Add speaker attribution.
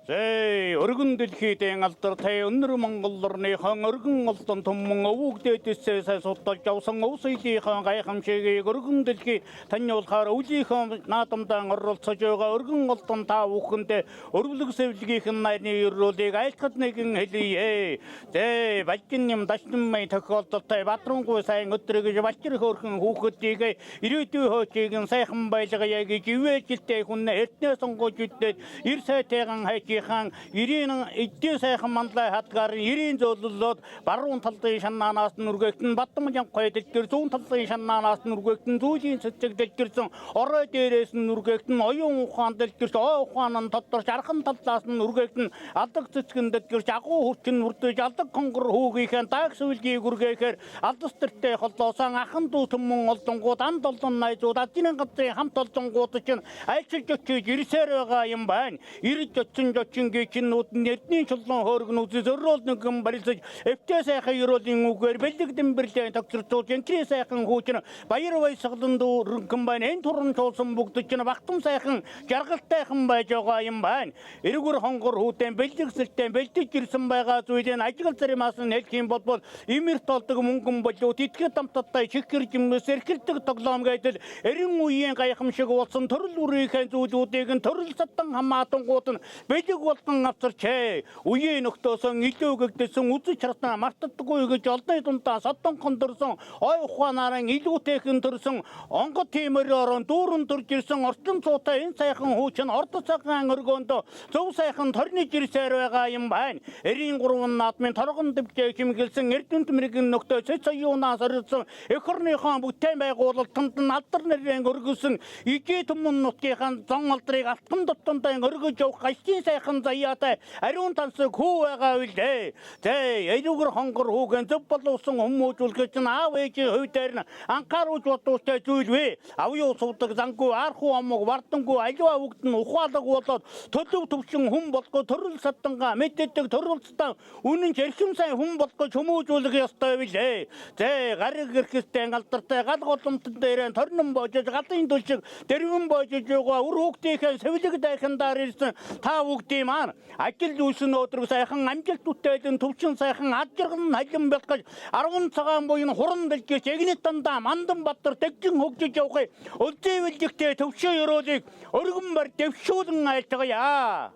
Speaker 1: Өргөн дэлхийдээ алдартай өнөр монголлорныхон өргөн олдон томмон өвөгдөөдөөсөө судалж явсан ус илийн гайхамшигыг өргөн дэлхий таниулахаар өвлийнхөө наадамдан оролцож байгаа өргөн олдон та бүхэндээ өргөлөг сэвлэгийнхэн найны өрөөлийг айлтгад нэгэн хэлье. Балжин юм дашнмай тохиолдолтой Батрангуй сайн өдрөг балчир хөөрхөн хүүхдүүдийг ирээдүйн хоочийг сайхан байлгая гэж ивэжилтэй хүн эртнээ сонгож үдээд ир сайтайган хайчийн ирийн эдийн сайхан манлай хатгаар ирийн зөөлөлөд баруун талын шанаанаас нүргээгтэн Баттамжан гой дэлгэр зүүн талын шанаанаас нүргээгтэн зүүлийн цэцэг дэлгэрсэн орой дээрээс нүргээгтэн оюун ухаан дэлгэрч ой ухаан нь тодорч архан талаас нүргээгтэн алдаг цэцгэн дэлгэрч агуу хүрчин нүрдэж алдаг хонгор хүүгийнхэн дааг сүлгийг үргээхээр алдас төртэй холлоосон ахан дүү төмөн олдонгууд анд олон найзууд ажлын газрын хамт олдонгууд чинь айлчилж очиж ирсээр байгаа юм байна. Ирж очин гişнүүд нэрдний чулуун хөөргнүүд зөрөөл нэгэн барилж эвтэ сайхан ерөөлийн үгээр бэлэг дэмбэрлэн тогтцолж энтрийн сайхан хүүчин баяр баясгалан дүүрэн байна. Энэ туран чуулсан бүгд чинь багтам сайхан жаргалтайхан байж байгаа юм байна. Эргүр хонгор хүүтэн бэлэгсэлтэй бэлдэж ирсэн байгаа зүйлэн ажил заримаас нь хэлэх юм бол имэрт толдог мөнгөн болоо тэтгэд дамттай чихэр жимээс эрхэлдэг тоглоом гэдэл эрен үеийн гайхамшиг болсон төрөл бүрийн зүйлүүдийг нь төрөл сатан хамаатангууд нь бэлэг болгон авчирчээ. Үеийн нөхдөөсөн илүү гэгдсэн үзэж чартаа мартдаггүй гэж олдны дунтаа содон кондорсон ой ухаанаараа илүүтэйхэн төрсөн онгод тиймэрээр дүүрэн төрж ирсэн орчин цуутай энэ сайхан хүүчин орд цагаан өргөөнд зөв сайхан торны жирсээр байгаа юм байна. Эрийн гурван наадмын торгон дэвжээ химгэлсэн эрдэнэт мэрэгэн нөхдөө цэц оюунаас орсон эх орныхон бүтээн байгуулалтанд нь алдар нэрийн өргөсөн ижээ түмэн нутгийнхаа зон алдрыг алтан дотондоо өргөж явах гашгийн сайхан заяатай ариун тансаг хүү байгаа үлдээ. Эдүгэр хонгор хүүгэн зөв боловсон хүмүүжүүлгэж нь аав ээжийн хувьдаар нь анхааруулж бодуултай зүйлвэ. Авьяу суудаг зангуу архуу амог вардангуу аливаа бүгд нь ухаалаг болоод төлөв төвшин хүн болгоо төрөл саданга мэддэг төрөлстан үнэн хэрхэн сайн хүн болгож хүмүүжүүлэх ёстой билээ. Гариг гэрхстэй алдартай гал голомтон дээр торнон боожж галын төлшиг дэрвэн боожж байгаа үр хүүхдийнхээ сэвлэг дайхандаар ирсэн та бүгдийн маань ажил үйлсэн өдрөг сайхан амжилт үтээлэн төвчин сайхан ажирган халин бэлгэж 10 цагаан буйн хуран дэлгэж эгнэт дандаа мандан баттар дэгжин хөгжиж явахыг үлзэвэлжигтэй төвшөө ёроолыг өргөн бар дэвшүүлэн айлтгая.